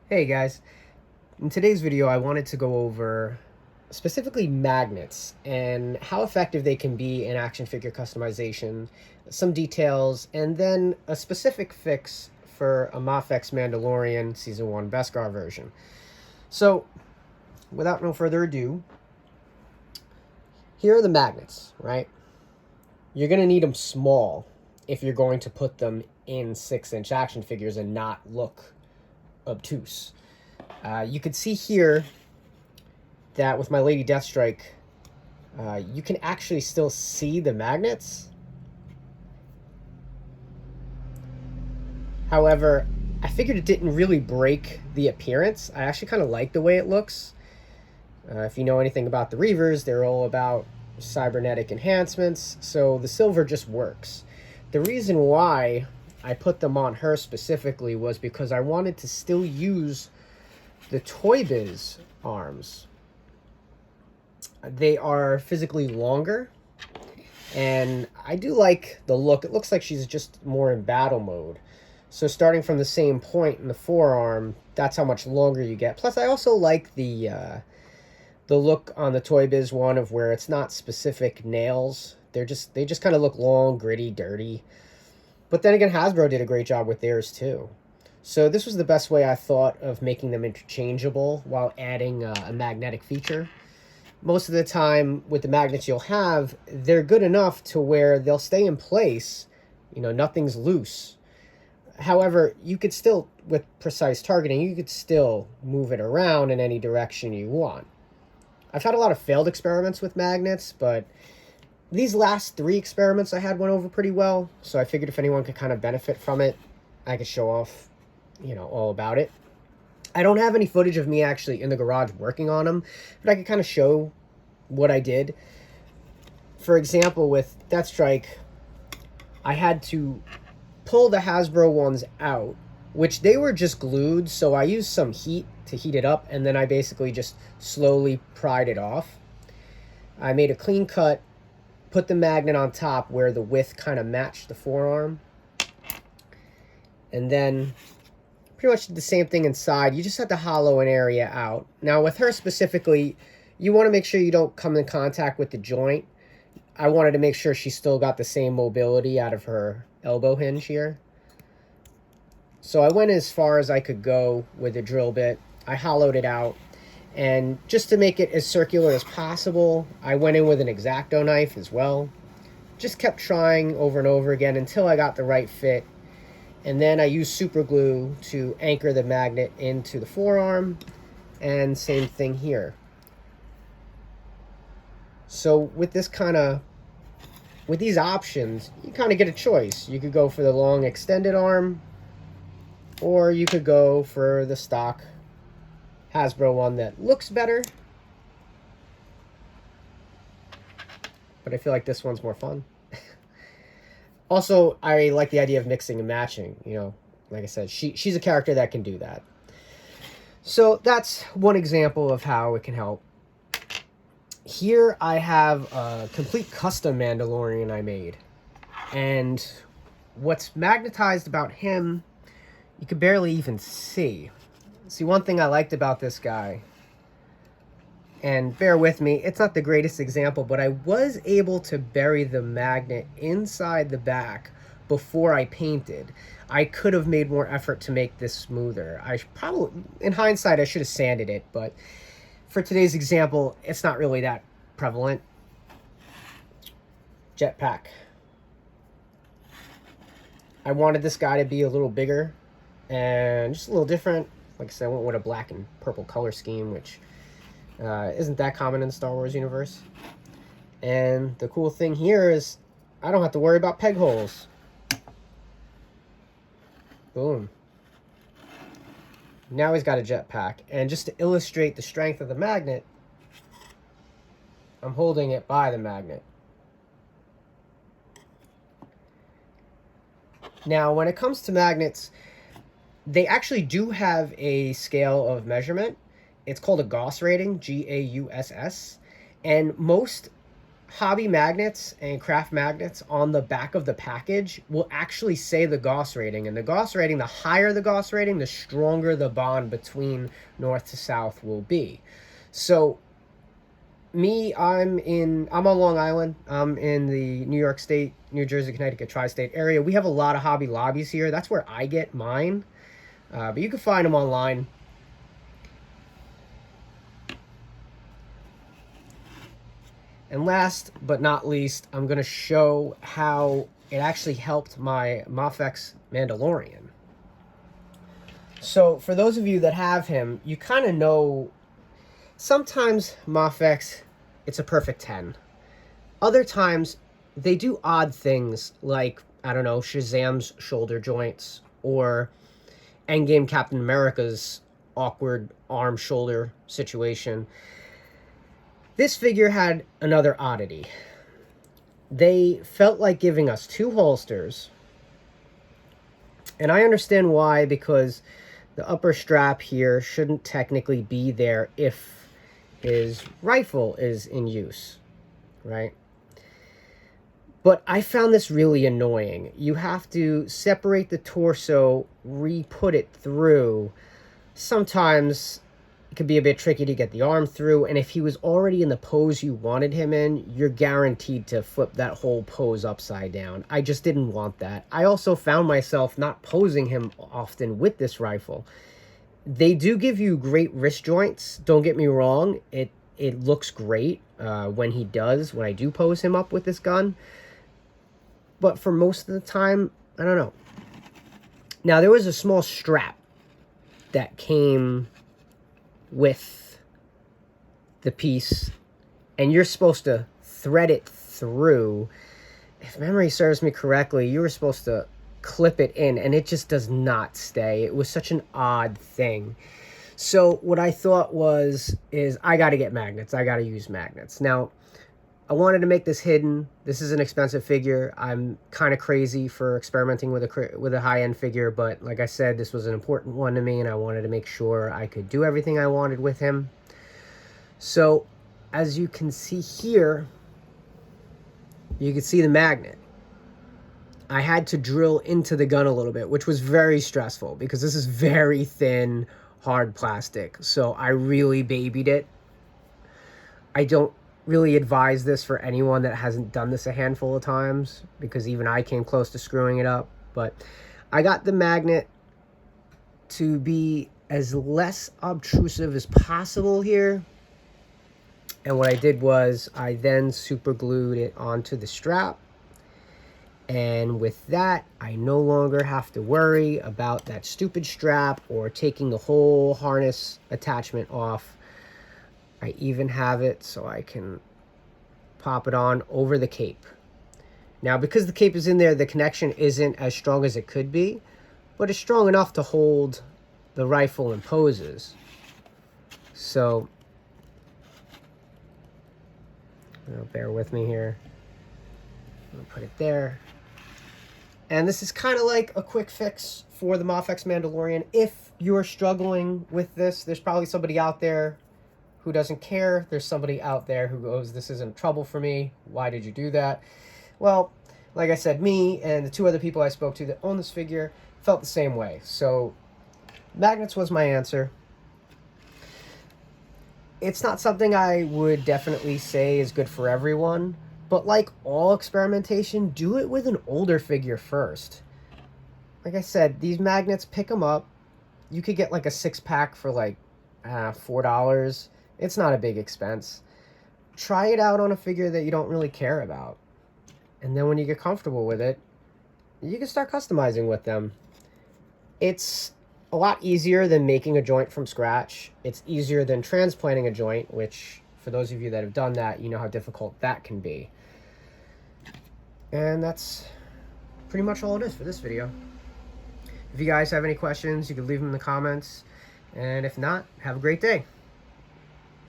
Hey guys, in today's video I wanted to go over specifically magnets and how effective they can be in action figure customization, some details, and then a specific fix for a Mafex Mandalorian Season 1 Beskar version. So, without no further ado, here are the magnets, right? You're going to need them small if you're going to put them in 6-inch action figures and not look obtuse. You can see here that with my Lady Deathstrike, you can actually still see the magnets. However, I figured it didn't really break the appearance. I actually kind of like the way it looks. If you know anything about the Reavers, they're all about cybernetic enhancements, so the silver just works. The reason why I put them on her specifically was because I wanted to still use the Toy Biz arms. They are physically longer, and I do like the look. It looks like she's just more in battle mode. So starting from the same point in the forearm, that's how much longer you get. Plus, I also like the look on the Toy Biz one of where it's not specific nails. They just kind of look long, gritty, dirty. But then again, Hasbro did a great job with theirs too. So this was the best way I thought of making them interchangeable while adding a magnetic feature. Most of the time with the magnets you'll have, they're good enough to where they'll stay in place. You know, nothing's loose. However, you could still, with precise targeting, you could still move it around in any direction you want. I've had a lot of failed experiments with magnets, but these last 3 experiments I had went over pretty well. So I figured if anyone could kind of benefit from it, I could show off, you know, all about it. I don't have any footage of me actually in the garage working on them, but I could kind of show what I did. For example, with Deathstrike, I had to pull the Hasbro ones out, which they were just glued, so I used some heat to heat it up, and then I basically just slowly pried it off. I made a clean cut, put the magnet on top where the width kind of matched the forearm, and then pretty much did the same thing inside. You just have to hollow an area out. Now with her specifically, you want to make sure you don't come in contact with the joint. I wanted to make sure she still got the same mobility out of her elbow hinge here. So I went as far as I could go with the drill bit. I hollowed it out, and just to make it as circular as possible, I went in with an X-Acto knife as well. Just kept trying over and over again until I got the right fit. And then I used super glue to anchor the magnet into the forearm, and same thing here. So with these options, you kind of get a choice. You could go for the long extended arm, or you could go for the stock Hasbro one that looks better, but I feel like this one's more fun. Also, I like the idea of mixing and matching. You know, like I said, she's a character that can do that. So that's one example of how it can help. Here I have a complete custom Mandalorian I made. And what's magnetized about him, you could barely even see. See, one thing I liked about this guy, and bear with me, it's not the greatest example, but I was able to bury the magnet inside the back before I painted. I could have made more effort to make this smoother. I probably, in hindsight, I should have sanded it, but for today's example, it's not really that prevalent. Jetpack. I wanted this guy to be a little bigger and just a little different. Like I said, I went with a black and purple color scheme, which isn't that common in the Star Wars universe. And the cool thing here is I don't have to worry about peg holes. Boom. Now he's got a jetpack. And just to illustrate the strength of the magnet, I'm holding it by the magnet. Now, when it comes to magnets, they actually do have a scale of measurement. It's called a Gauss rating, G-A-U-S-S. And most hobby magnets and craft magnets on the back of the package will actually say the Gauss rating. And the Gauss rating, the higher the Gauss rating, the stronger the bond between north to south will be. So me, I'm on Long Island. I'm in the New York State, New Jersey, Connecticut tri-state area. We have a lot of Hobby Lobbies here. That's where I get mine. But you can find them online. And last but not least, I'm going to show how it actually helped my Mafex Mandalorian. So for those of you that have him, you kind of know sometimes Mafex, it's a perfect 10. Other times, they do odd things like, I don't know, Shazam's shoulder joints or Endgame Captain America's awkward arm-shoulder situation. This figure had another oddity. They felt like giving us 2 holsters. And I understand why, because the upper strap here shouldn't technically be there if his rifle is in use, right? But I found this really annoying. You have to separate the torso, re-put it through. Sometimes it could be a bit tricky to get the arm through, and if he was already in the pose you wanted him in, you're guaranteed to flip that whole pose upside down. I just didn't want that. I also found myself not posing him often with this rifle. They do give you great wrist joints, don't get me wrong. It looks great when I do pose him up with this gun. But for most of the time, I don't know. Now, there was a small strap that came with the piece, and you're supposed to thread it through. If memory serves me correctly, you were supposed to clip it in, and it just does not stay. It was such an odd thing. So what I thought is I got to get magnets. I got to use magnets. Now, I wanted to make this hidden. This is an expensive figure. I'm kind of crazy for experimenting with a high-end figure, but like I said, this was an important one to me, and I wanted to make sure I could do everything I wanted with him. So, as you can see here, you can see the magnet. I had to drill into the gun a little bit, which was very stressful because this is very thin, hard plastic. So I really babied it. I don't really advise this for anyone that hasn't done this a handful of times, because even I came close to screwing it up. But I got the magnet to be as less obtrusive as possible here. And what I did was I then super glued it onto the strap. And with that, I no longer have to worry about that stupid strap or taking the whole harness attachment off. I even have it so I can pop it on over the cape. Now, because the cape is in there, the connection isn't as strong as it could be, but it's strong enough to hold the rifle in poses. So, bear with me here. I'm going to put it there. And this is kind of like a quick fix for the Mafex Mandalorian. If you're struggling with this, there's probably somebody out there who doesn't care. There's somebody out there who goes, this isn't trouble for me. Why did you do that? Well, like I said, me and the 2 other people I spoke to that own this figure felt the same way. So magnets was my answer. It's not something I would definitely say is good for everyone, but like all experimentation, do it with an older figure first. Like I said, these magnets, pick them up. You could get like a 6-pack for like $4. It's not a big expense. Try it out on a figure that you don't really care about. And then when you get comfortable with it, you can start customizing with them. It's a lot easier than making a joint from scratch. It's easier than transplanting a joint, which for those of you that have done that, you know how difficult that can be. And that's pretty much all it is for this video. If you guys have any questions, you can leave them in the comments. And if not, have a great day.